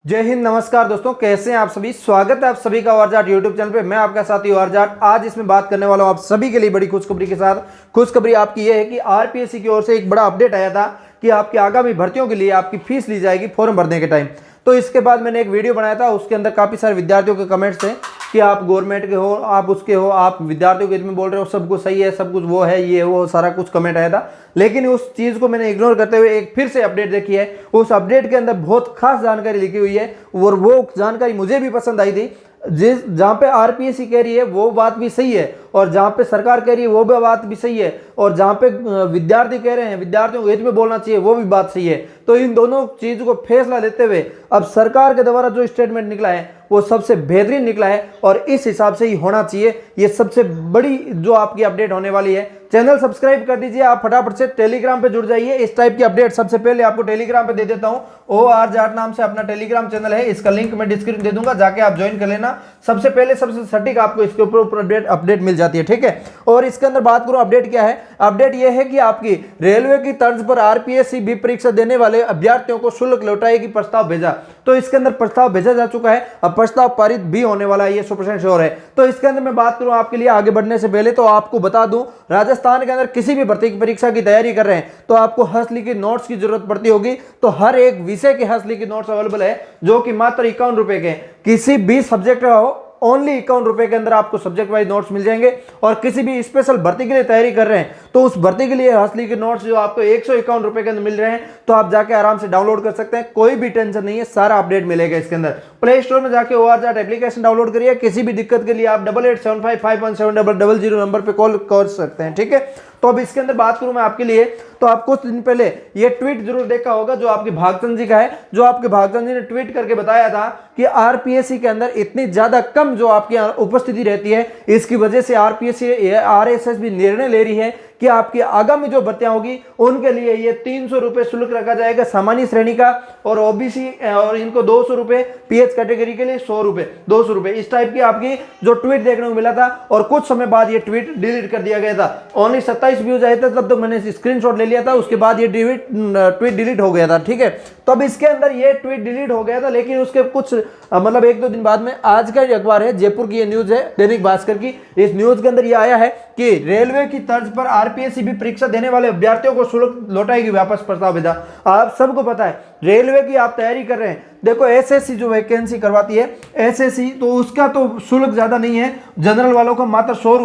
जय हिंद, नमस्कार दोस्तों, कैसे हैं आप सभी। स्वागत है आप सभी का और जाट यूट्यूब चैनल पे। मैं आपका साथी और जाट आज इसमें बात करने वाला हूं आप सभी के लिए बड़ी खुशखबरी के साथ। खुशखबरी आपकी यह है कि आरपीएससी की ओर से एक बड़ा अपडेट आया था कि आपकी आगामी भर्तियों के लिए आपकी फीस ली जाएगी फॉर्म भरने के टाइम। तो इसके बाद मैंने एक वीडियो बनाया था, उसके अंदर काफ़ी सारे विद्यार्थियों के कमेंट्स थे कि आप गवर्नमेंट के हो, आप उसके हो, आप विद्यार्थियों के हित में बोल रहे हो, सब कुछ सही है, सब कुछ वो है, ये वो सारा कुछ कमेंट आया था। लेकिन उस चीज़ को मैंने इग्नोर करते हुए एक फिर से अपडेट देखी है। उस अपडेट के अंदर बहुत खास जानकारी लिखी हुई है और वो जानकारी मुझे भी पसंद आई थी। जहाँ पे आरपीएससी कह रही है वो बात भी सही है और जहाँ पे सरकार कह रही है वो भी बात भी सही है और जहाँ पे विद्यार्थी कह रहे हैं विद्यार्थियों को हित में बोलना चाहिए वो भी बात सही है। तो इन दोनों चीज को फैसला लेते हुए अब सरकार के द्वारा जो स्टेटमेंट निकला है वो सबसे बेहतरीन निकला है और इस हिसाब से ही होना चाहिए। ये सबसे बड़ी जो आपकी अपडेट होने वाली है। चैनल सब्सक्राइब कर दीजिए, आप फटाफट से टेलीग्राम पे जुड़ जाइए। इस टाइप की अपडेट सबसे पहले आपको टेलीग्राम पे दे देता हूं। OR जाट नाम से अपना टेलीग्राम चैनल है, इसका लिंक मैं डिस्क्रिप्शन दे दूंगा, जाके आप ज्वाइन कर लेना। सबसे पहले सबसे सटीक आपको इसके ऊपर अपडेट मिल जाती है, ठीक है। और इसके अंदर बात करूं अपडेट क्या है। अपडेट यह है कि आपकी रेलवे की तर्ज पर आरपीएससी भी परीक्षा देने वाले अभ्यर्थियों को शुल्क लौटाएगी प्रस्ताव भेजा। तो इसके अंदर प्रस्ताव भेजा जा चुका है, अब प्रस्ताव पारित भी होने वाला है, ये 100% श्योर है। तो इसके अंदर मैं बात करूं आपके लिए आगे बढ़ने से पहले तो आपको बता दूं, राजस्थान के अंदर किसी भी भर्ती की परीक्षा की तैयारी कर रहे हैं तो आपको हस्तलिखित नोट्स की जरूरत पड़ती होगी। तो हर एक विषय के हस्तलिखित नोट्स अवेलेबल है जो कि मात्र 51 रुपए के, किसी भी सब्जेक्ट का हो ओनली 51 रुपए के अंदर आपको सब्जेक्ट वाइज नोट्स मिल जाएंगे। और किसी भी स्पेशल भर्ती के लिए तैयारी कर रहे हैं तो उस भर्ती के लिए हस्तलिखित नोट्स जो आपको 151 रुपए के अंदर मिल रहे हैं, तो आप जाके आराम से डाउनलोड कर सकते हैं। कोई भी टेंशन नहीं है, सारा अपडेट मिलेगा इसके अंदर। प्ले स्टोर में जाके OR जाट एप्लीकेशन डाउनलोड करिए। किसी भी दिक्कत के लिए आप 8875517000 नंबर पे कॉल कर सकते हैं, ठीक है। तो अब इसके अंदर बात करूं मैं आपके लिए, तो आप कुछ दिन पहले ये ट्वीट जरूर देखा होगा जो आपके भागचंद जी का है, जो आपके भागचंद जी ने ट्वीट करके बताया था कि आरपीएससी के अंदर इतनी ज्यादा कम जो आपकी उपस्थिति रहती है, इसकी वजह से आरपीएससी आरएसएस भी निर्णय ले रही है कि आपकी आगामी जो भर्तियां होगी उनके लिए ये 300 रुपए शुल्क रखा जाएगा सामान्य श्रेणी का, और ओबीसी और इनको 200 रुपए, पीएच कैटेगरी के लिए 100 रुपए, 200 रुपए, इस टाइप की आपकी जो ट्वीट देखने को मिला था। और कुछ समय बाद ये ट्वीट डिलीट कर दिया गया था। ओनली 27 व्यूज आए थे तब तो मैंने स्क्रीनशॉट ले लिया था, उसके बाद ये ट्वीट डिलीट हो गया था, ठीक है। तो अब इसके अंदर ये ट्वीट डिलीट हो गया था, लेकिन उसके कुछ मतलब 1-2 दिन बाद में आज का अखबार है जयपुर की ये न्यूज है, दैनिक भास्कर की, इस न्यूज के अंदर ये आया है कि रेलवे की तर्ज पर आरपीएससी भी परीक्षा देने वाले अभ्यर्थियों को शुल्क लौटाएगी वापस प्रस्ताव भेजा। आप सबको पता है रेलवे की आप तैयारी कर रहे हैं, देखो एसएससी जो वैकेंसी करवाती है एसएससी, तो उसका तो शुल्क ज्यादा नहीं है, जनरल वालों का मात्र 100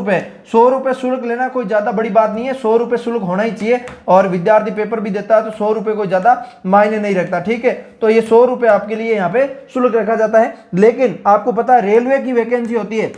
रुपए शुल्क लेना कोई ज्यादा बड़ी बात नहीं है। 100 रुपए शुल्क होना ही चाहिए और विद्यार्थी पेपर भी देता है तो 100 रुपए कोई ज्यादा मायने नहीं रखता, ठीक है। तो ये 100 रुपए आपके लिए यहाँ पे शुल्क रखा जाता है। लेकिन आपको पता है रेलवे की वैकेंसी होती है,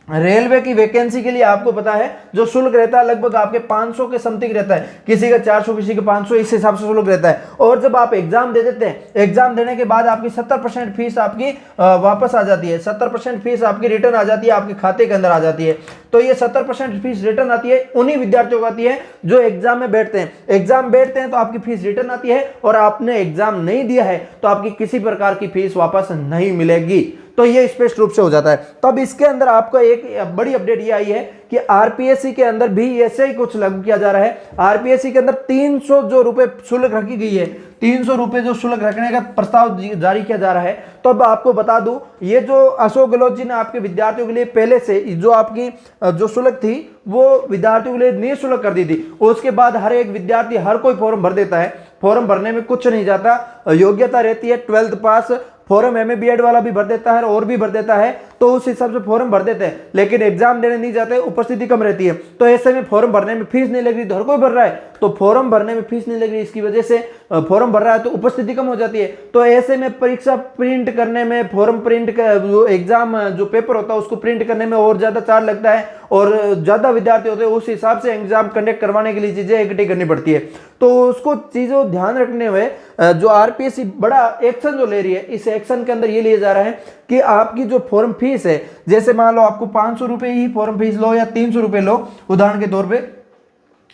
रेलवे की वैकेंसी के लिए आपको पता है जो शुल्क रहता है लगभग आपके 500 के समथिंग रहता है, किसी का 400, किसी का 500, इस हिसाब से शुल्क रहता है। और जब आप एग्जाम दे देते हैं, एग्जाम देने के बाद आपकी 70% फीस आपकी वापस आ जाती है, 70% फीस आपकी रिटर्न आ जाती है, आपके खाते के अंदर आ जाती है। तो ये 70% फीस रिटर्न आती है उन्हीं विद्यार्थियों को आती है जो एग्जाम में बैठते हैं। एग्जाम बैठते हैं तो आपकी फीस रिटर्न आती है, और आपने एग्जाम नहीं दिया है तो आपकी किसी प्रकार की फीस वापस नहीं मिलेगी। तो ये स्पष्ट रूप से हो जाता है। तब इसके अंदर आपको एक बड़ी अपडेट ये आई है कि आरपीएससी के अंदर भी ऐसे ही कुछ लागू किया जा रहा है। आरपीएससी के अंदर 300 जो रुपए शुल्क रखी गई है, 300 रुपए जो शुल्क रखने का प्रस्ताव जारी किया जा रहा है। तो अब आपको बता दूं, ये जो अशोक गहलोत जी ने आपके विद्यार्थियों के लिए पहले से जो आपकी जो शुल्क थी वो विद्यार्थियों के लिए निःशुल्क कर दी थी। उसके बाद हर एक विद्यार्थी हर कोई फॉर्म भर देता है, फॉर्म भरने में कुछ नहीं जाता, योग्यता रहती है 12th पास, फॉर्म एमए बीएड वाला भी भर देता है और भी भर देता है, तो उस हिसाब से फॉर्म भर देते हैं। लेकिन एग्जाम देने नहीं जाते, उपस्थिति कम रहती है, तो ऐसे में फॉर्म भरने में फीस नहीं लग रही, तो हर कोई भर रहा है तो फॉर्म भरने में फीस नहीं लग रही, इसकी वजह से फॉर्म भर रहा है तो उपस्थिति कम हो जाती है। तो ऐसे में परीक्षा प्रिंट करने में, फॉर्म प्रिंट जो एग्जाम जो पेपर होता है उसको प्रिंट करने में और ज्यादा चार्ज लगता है और ज्यादा विद्यार्थी होते हैं, उस हिसाब से एग्जाम कंडक्ट करवाने के लिए चीजें इकट्ठी करनी पड़ती है। तो उसको चीजों ध्यान रखने में जो आरपीएससी बड़ा एक्शन जो ले रही है, इस एक्शन के अंदर ये लिया जा रहा है कि आपकी जो फॉर्म फीस है, जैसे मान लो आपको 500 रुपए ही फॉर्म फीस लो या 300 रुपए लो उदाहरण के तौर पे,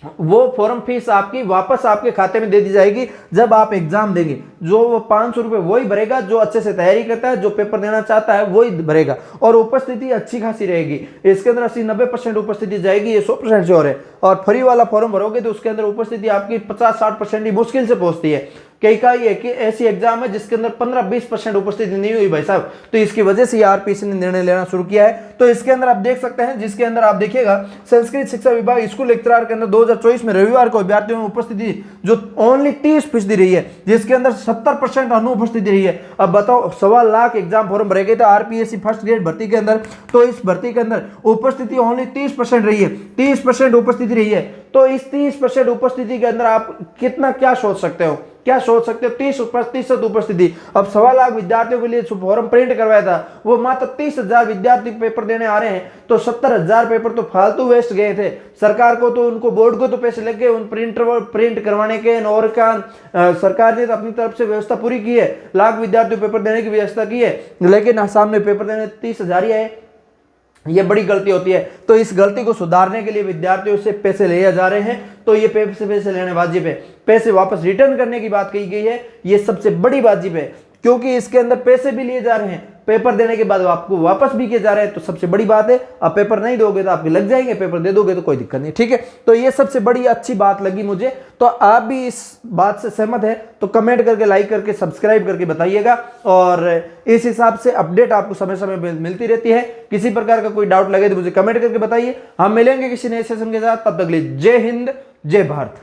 वो फॉर्म फीस आपकी वापस आपके खाते में दे दी जाएगी जब आप एग्जाम देंगे। जो वो 500 रुपए वही भरेगा जो अच्छे से तैयारी करता है, जो पेपर देना चाहता है वही भरेगा, और उपस्थिति अच्छी खासी रहेगी। इसके अंदर 80-90% उपस्थिति जाएगी, ये 100% श्योर है। और फ्री वाला फॉर्म भरोगे तो उसके अंदर उपस्थिति आपकी 50-60% ही मुश्किल से पहुंचती है, कई एक ऐसी एग्जाम है जिसके अंदर 15-20% उपस्थिति नहीं हुई भाई साहब, तो इसकी वजह से आरपीएससी ने निर्णय लेना शुरू किया है। तो इसके अंदर आप देख सकते हैं, जिसके अंदर आप देखिएगा संस्कृत शिक्षा विभाग स्कूल लेक्चरार के अंदर 2024 में रविवार को अभ्यर्थियों में उपस्थिति जो ओनली 30% रही है, जिसके अंदर 70% अनुपस्थिति रही है। अब बताओ 1.25 लाख एग्जाम फॉर्म भरे गए थे आरपीएससी फर्स्ट ग्रेड भर्ती के अंदर, तो इस भर्ती के अंदर उपस्थिति ओनली 30% रही है, 30% उपस्थिति रही है। तो इस 30% उपस्थिति के अंदर आप कितना क्या सोच सकते हो, क्या सोच सकते हो, 30% उपस्थिति। अब 1.25 लाख विद्यार्थियों के लिए फॉर्म प्रिंट करवाया था, वो मात्र 30,000 विद्यार्थी पेपर देने आ रहे हैं, तो 70,000 पेपर तो फालतू वेस्ट गए थे। सरकार को तो, उनको बोर्ड को तो पैसे लगे उन प्रिंट करवाने के, और का सरकार ने तो अपनी तरफ से व्यवस्था पूरी की है, लाख विद्यार्थियों पेपर देने की व्यवस्था की है, लेकिन सामने पेपर देने 30,000 ही आए। ये बड़ी गलती होती है। तो इस गलती को सुधारने के लिए विद्यार्थियों से पैसे लिए जा रहे हैं, तो ये पैसे लेने वाजिब है। पैसे वापस रिटर्न करने की बात कही गई है, ये सबसे बड़ी वाजिब है, क्योंकि इसके अंदर पैसे भी लिए जा रहे हैं, पेपर देने के बाद आपको वापस भी किए जा रहे हैं, तो सबसे बड़ी बात है। आप पेपर नहीं दोगे तो आपके लग जाएंगे, पेपर दे दोगे तो कोई दिक्कत नहीं, ठीक है। तो ये सबसे बड़ी अच्छी बात लगी मुझे। तो आप भी इस बात से सहमत है तो कमेंट करके, लाइक करके, सब्सक्राइब करके बताइएगा, और इस हिसाब से अपडेट आपको समय समय मिलती रहती है। किसी प्रकार का कोई डाउट लगे तो मुझे कमेंट करके बताइए। हम मिलेंगे किसी नए सेशन के साथ, तब तक के लिए जय हिंद, जय भारत।